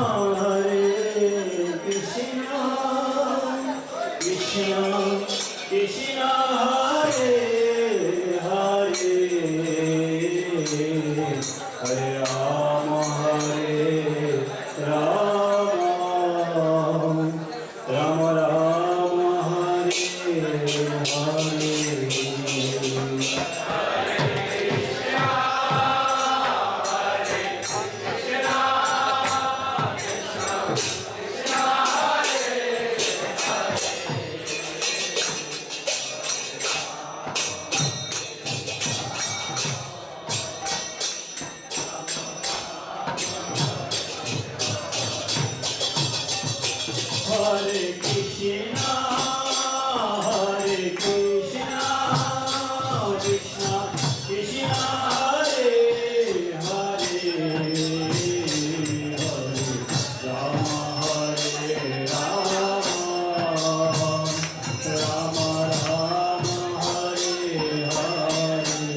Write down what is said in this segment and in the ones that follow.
Hare Krishna, Krishna Krishna Hare Hare, Hare Rama Rama Rama Hare Hare. Hare Krishna, Hare Krishna, Krishna Krishna Hare Hare, Hare Rama Rama Rama Hare Hare.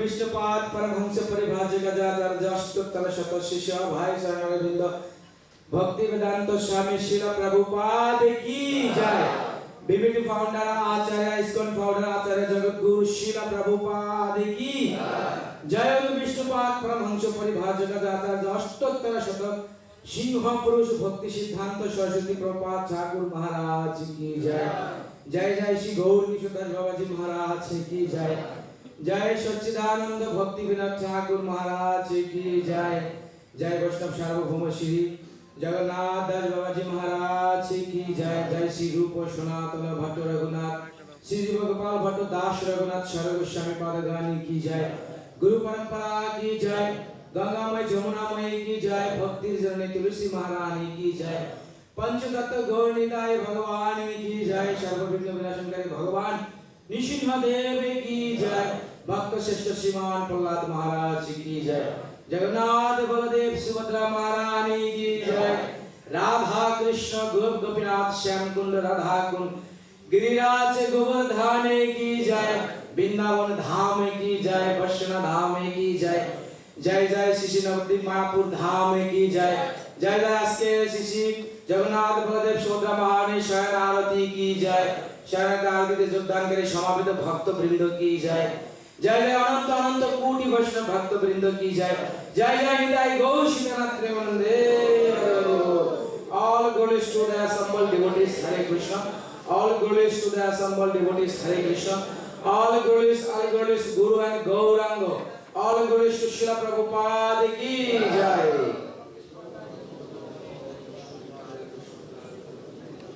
Vishnupad Paramhans परिभाषक आचार्य अष्टोत्तर शत शिष्य भाई शरणवृंद भक्ति वेदांत स्वामी श्रील प्रभुपाद की जय। BBT founder आचार्य ISKCON founder आचार्य जगत गुरु श्रील प्रभुपाद की जय। विष्णुपाद परमहंस परिभाषक आचार्य अष्टोत्तर शत सिंह पुरुष भक्ति सिद्धांत सरस्वती प्रभुपाद ठाकुर महाराज की जय। जय जय श्री गौर किशोर बाबा जी महाराज की जय। जय सच्चिदानंद भक्ति विनोद ठाकुर महाराज की जय। जय वैष्णव सार्वभौम श्री जगन्नाथ दास बाबा जी महाराज की जय। जय श्री रूप सनातन भट्ट रघुनाथ श्री गोपाल भट्ट दास रघुनाथ शरण गोस्वामी पादगानी की जय। गुरु परंपरा की जय। गंगामय जमुनामय की जय। भक्ति जननी तुलसी महारानी की जय। पंचतत्व गौर निताय भगवान की जय। सर्वविघ्न विनाशनकारी भगवान नृसिंहदेव की जय। भक्त श्रेष्ठ श्रीमान प्रहलाद महाराज की जय। जगन्नाथ बलदेव सुभद्रा महारानी की जय। राधा कृष्ण गोप गोपीनाथ श्याम कुंड राधा कुंड गिरिराज गोवर्धन की जय। वृंदावन धाम की जय। वैष्णव धाम की जय। जय जय श्री नवद्वीप मायापुर धाम की जय। जय जय अस्के श्री जगन्नाथ बलदेव सुभद्रा महारानी शरण आरती की जय। शरण आरती में योगदान करे समावित भक्त वृंद की जय। जय जय अनंत अनंत कोटि वैष्णव भक्त वृंद की जय। जय जय निताई गौर श्रीनाथ प्रेमानंदे। All glories to the assembled devotees, Hare Krishna. All glories to the assembled devotees, Hare Krishna. All glories, Guru and Gauranga. All glories to Srila Prabhupada ki jai.